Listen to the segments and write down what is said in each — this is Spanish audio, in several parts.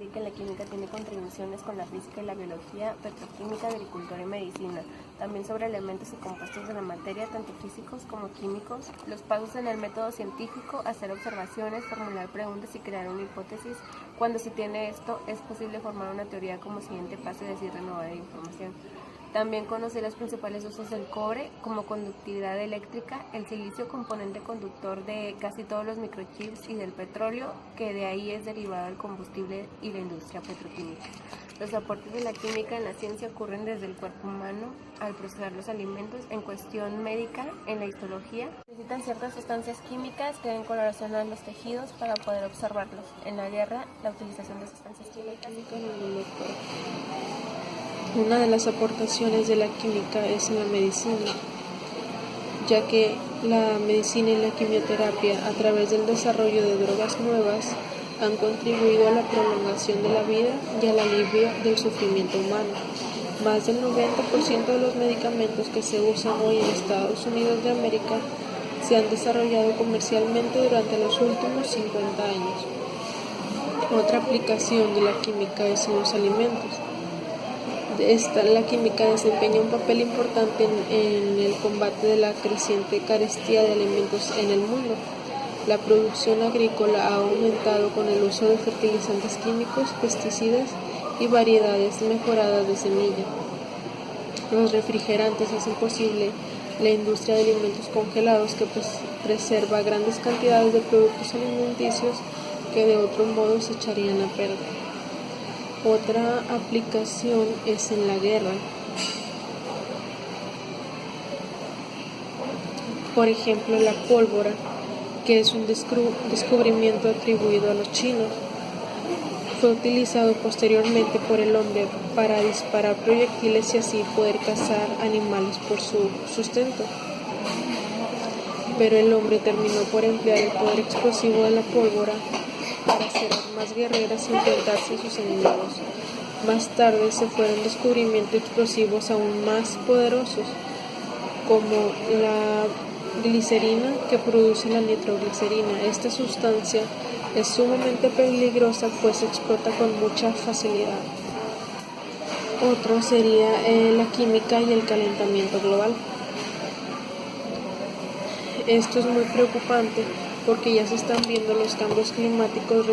que la química tiene contribuciones con la física y la biología, petroquímica, agricultura y medicina. También sobre elementos y compuestos de la materia, tanto físicos como químicos. Los pasos en el método científico, hacer observaciones, formular preguntas y crear una hipótesis. Cuando se tiene esto, es posible formar una teoría como siguiente paso, es decir, renovar la información. También conocer los principales usos del cobre como conductividad eléctrica, el silicio componente conductor de casi todos los microchips y del petróleo, que de ahí es derivado el combustible y la industria petroquímica. Los aportes de la química en la ciencia ocurren desde el cuerpo humano al procesar los alimentos, en cuestión médica, en la histología. Necesitan ciertas sustancias químicas que deben colaborar los tejidos para poder observarlos. En la guerra, la utilización de sustancias químicas Una de las aportaciones de la química es en la medicina, ya que la medicina y la quimioterapia, a través del desarrollo de drogas nuevas, han contribuido a la prolongación de la vida y al alivio del sufrimiento humano. Más del 90% de los medicamentos que se usan hoy en Estados Unidos de América se han desarrollado comercialmente durante los últimos 50 años. Otra aplicación de la química es en los alimentos. La química desempeña un papel importante en el combate de la creciente carestía de alimentos en el mundo. La producción agrícola ha aumentado con el uso de fertilizantes químicos, pesticidas y variedades mejoradas de semilla. Los refrigerantes hacen posible la industria de alimentos congelados que preserva grandes cantidades de productos alimenticios que de otro modo se echarían a perder. Otra aplicación es en la guerra. Por ejemplo, la pólvora, que es un descubrimiento atribuido a los chinos, fue utilizado posteriormente por el hombre para disparar proyectiles y así poder cazar animales por su sustento. Pero el hombre terminó por emplear el poder explosivo de la pólvora para hacer armas guerreras y enfrentarse a sus enemigos. Más tarde se fueron descubrimientos explosivos aún más poderosos, como la glicerina, que produce la nitroglicerina. Esta sustancia es sumamente peligrosa pues explota con mucha facilidad. Otro sería la química y el calentamiento global. Esto es muy preocupante porque ya se están viendo los cambios climáticos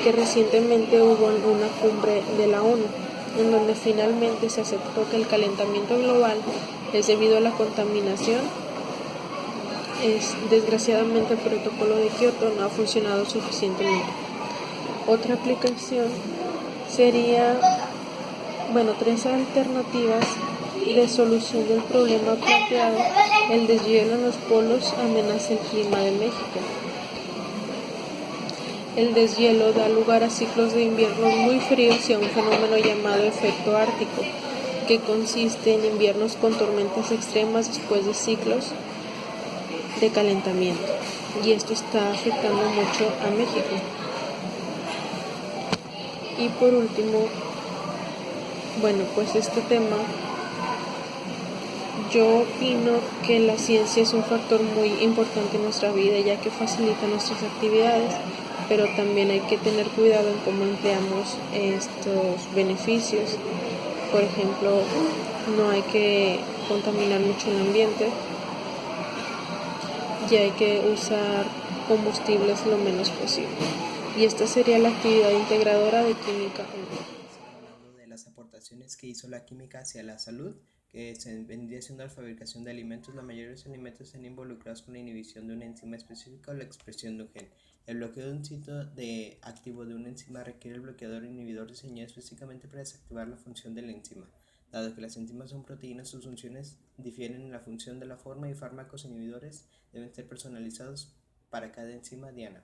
que recientemente hubo en una cumbre de la ONU, en donde finalmente se aceptó que el calentamiento global es debido a la contaminación. Desgraciadamente el protocolo de Kioto no ha funcionado suficientemente. Otra aplicación sería, tres alternativas de solución del problema planteado. El deshielo en los polos amenaza el clima de México. El deshielo da lugar a ciclos de inviernos muy fríos y a un fenómeno llamado efecto ártico, que consiste en inviernos con tormentas extremas después de ciclos de calentamiento. Y esto está afectando mucho a México. Y por último, este tema, yo opino que la ciencia es un factor muy importante en nuestra vida, ya que facilita nuestras actividades, pero también hay que tener cuidado en cómo empleamos estos beneficios. Por ejemplo, no hay que contaminar mucho el ambiente y hay que usar combustibles lo menos posible. Y esta sería la actividad integradora de química. Hablando de las aportaciones que hizo la química hacia la salud, que se vendría siendo la fabricación de alimentos. La mayoría de los alimentos están involucrados con la inhibición de una enzima específica o la expresión de un gen. El bloqueo de un sitio activo de una enzima requiere el bloqueador inhibidor diseñado específicamente para desactivar la función de la enzima. Dado que las enzimas son proteínas, sus funciones difieren en la función de la forma y fármacos inhibidores deben ser personalizados para cada enzima diana.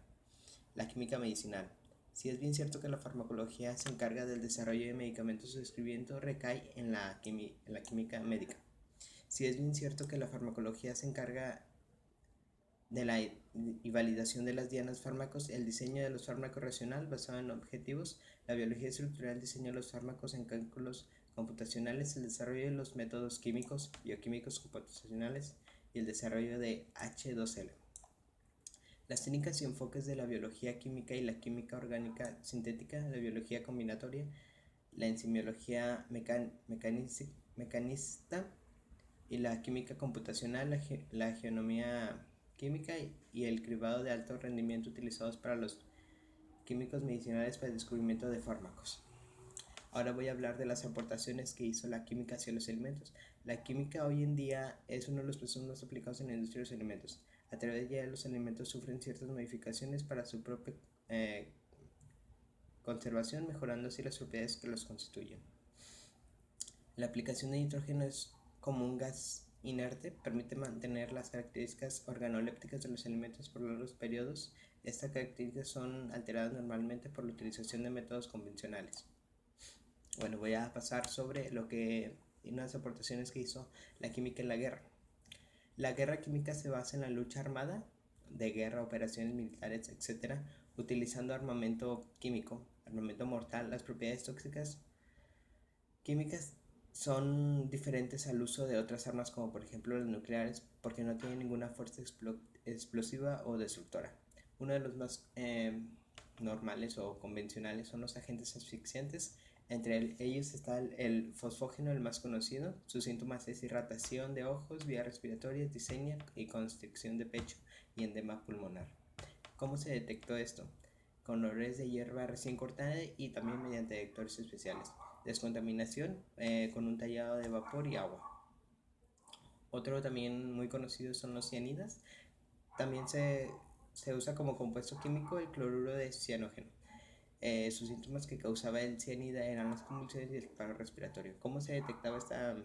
La química medicinal. Si es bien cierto que la farmacología se encarga del desarrollo de medicamentos, su descubrimiento recae en la química médica. Si es bien cierto que la farmacología se encarga de la y validación de las dianas fármacos, el diseño de los fármacos racional basado en objetivos, la biología estructural, el diseño de los fármacos en cálculos computacionales, el desarrollo de los métodos bioquímicos computacionales y el desarrollo de H2L. Las técnicas y enfoques de la biología química y la química orgánica sintética, la biología combinatoria, la enzimiología mecanista y la química computacional, la geonomía química y el cribado de alto rendimiento utilizados para los químicos medicinales para el descubrimiento de fármacos. Ahora voy a hablar de las aportaciones que hizo la química hacia los alimentos. La química hoy en día es uno de los procesos más aplicados en la industria de los alimentos. A través de ella los alimentos sufren ciertas modificaciones para su propia conservación, mejorando así las propiedades que los constituyen. La aplicación de nitrógeno es como un gas inerte, permite mantener las características organolépticas de los alimentos por largos periodos. Estas características son alteradas normalmente por la utilización de métodos convencionales. Bueno, voy a pasar sobre unas aportaciones que hizo la química en la guerra. La guerra química se basa en la lucha armada, de guerra, operaciones militares, etc., utilizando armamento químico, armamento mortal. Las propiedades tóxicas químicas son diferentes al uso de otras armas como por ejemplo las nucleares, porque no tienen ninguna fuerza explosiva o destructora. Uno de los más normales o convencionales son los agentes asfixiantes. Entre ellos está el fosfógeno, el más conocido. Sus síntomas es irritación de ojos, vías respiratorias, disnea y constricción de pecho y edema pulmonar. ¿Cómo se detectó esto? Con olores de hierba recién cortada y también mediante detectores especiales. Descontaminación con un tallado de vapor y agua. Otro también muy conocido son los cianidas. También se usa como compuesto químico el cloruro de cianógeno. Sus síntomas que causaba el cianida eran las convulsiones y el paro respiratorio. ¿Cómo se detectaba esta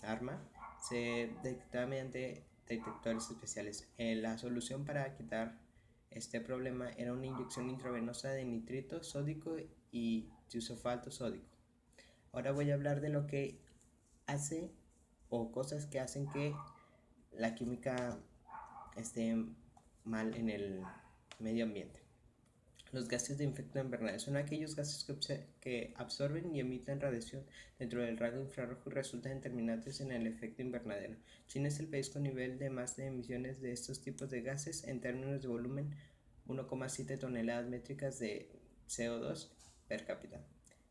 arma? Se detectaba mediante detectores especiales. La solución para quitar este problema era una inyección intravenosa de nitrito sódico y tisulfato sódico. Ahora voy a hablar de lo que hace o cosas que hacen que la química esté mal en el medio ambiente. Los gases de efecto invernadero son aquellos gases que absorben y emiten radiación dentro del rango infrarrojo y resultan determinantes en el efecto invernadero. China es el país con nivel de más de emisiones de estos tipos de gases en términos de volumen, 1,7 toneladas métricas de CO2 per cápita.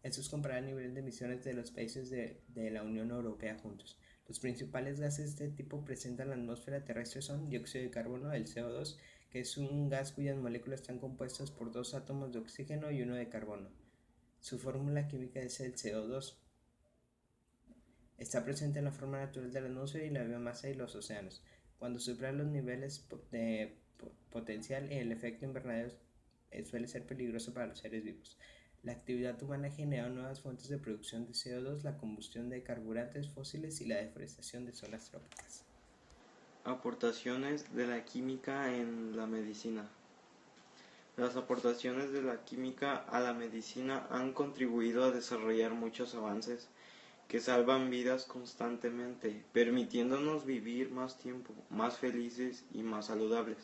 Esto es comparado al nivel de emisiones de los países de la Unión Europea juntos. Los principales gases de este tipo presentes en la atmósfera terrestre son dióxido de carbono, el CO2, que es un gas cuyas moléculas están compuestas por 2 átomos de oxígeno y 1 de carbono. Su fórmula química es el CO2. Está presente en la forma natural de la atmósfera y la biomasa y los océanos. Cuando supera los niveles de potencial, el efecto invernadero suele ser peligroso para los seres vivos. La actividad humana genera nuevas fuentes de producción de CO2, la combustión de carburantes fósiles y la deforestación de zonas trópicas. Aportaciones de la química en la medicina. Las aportaciones de la química a la medicina han contribuido a desarrollar muchos avances que salvan vidas constantemente, permitiéndonos vivir más tiempo, más felices y más saludables.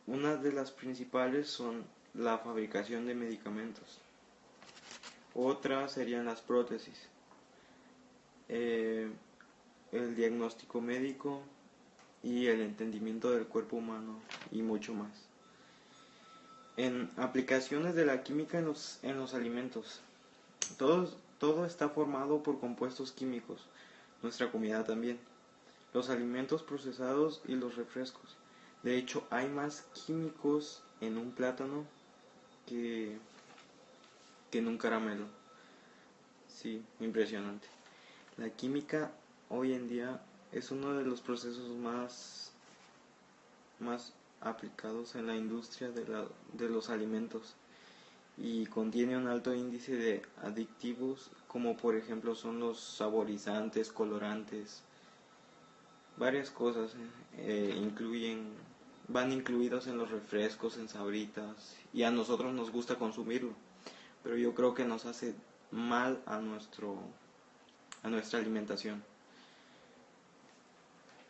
Una de las principales son la fabricación de medicamentos. Otras serían las prótesis, el diagnóstico médico y el entendimiento del cuerpo humano y mucho más. En aplicaciones de la química en los alimentos. Todo está formado por compuestos químicos, nuestra comida también, los alimentos procesados y los refrescos. De hecho, hay más químicos en un plátano que en un caramelo. Sí, impresionante. La química hoy en día es uno de los procesos más aplicados en la industria de los alimentos y contiene un alto índice de aditivos como por ejemplo son los saborizantes, colorantes, varias cosas van incluidos en los refrescos, en sabritas, y a nosotros nos gusta consumirlo, pero yo creo que nos hace mal a nuestra alimentación.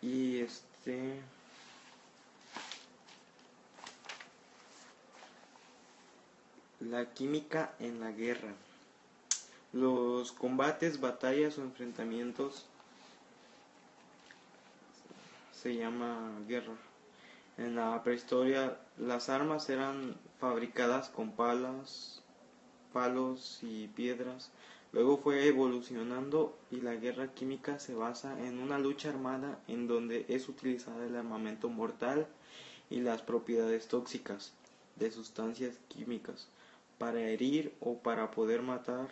Y la química en la guerra. Los combates, batallas o enfrentamientos se llama guerra. En la prehistoria las armas eran fabricadas con palos y piedras. Luego fue evolucionando y la guerra química se basa en una lucha armada en donde es utilizado el armamento mortal y las propiedades tóxicas de sustancias químicas para herir o para poder matar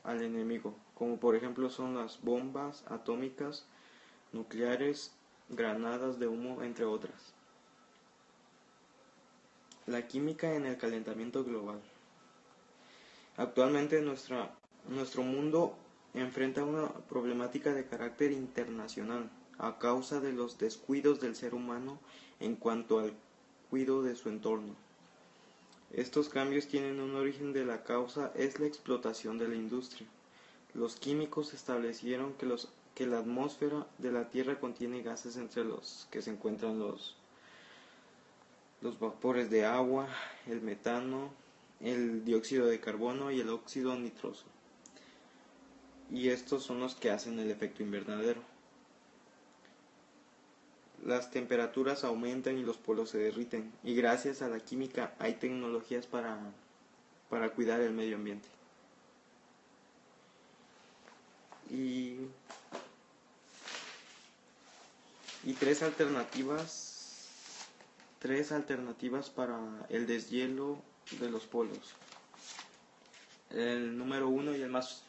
al enemigo, como por ejemplo son las bombas atómicas, nucleares, granadas de humo, entre otras. La química en el calentamiento global. Actualmente nuestro mundo enfrenta una problemática de carácter internacional a causa de los descuidos del ser humano en cuanto al cuidado de su entorno. Estos cambios tienen un origen de la causa es la explotación de la industria. Los químicos establecieron que la atmósfera de la Tierra contiene gases entre los que se encuentran los vapores de agua, el metano, el dióxido de carbono y el óxido nitroso. Y estos son los que hacen el efecto invernadero. Las temperaturas aumentan y los polos se derriten, y gracias a la química hay tecnologías para cuidar el medio ambiente. Y tres alternativas para el deshielo de los polos. El número uno y el más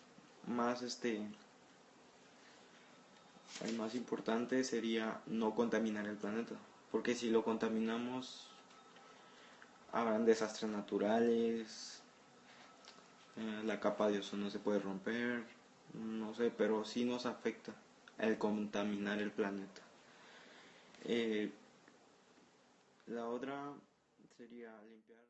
importante sería no contaminar el planeta, porque si lo contaminamos habrán desastres naturales, la capa de ozono se puede romper, no sé, pero sí nos afecta el contaminar el planeta. La otra sería limpiar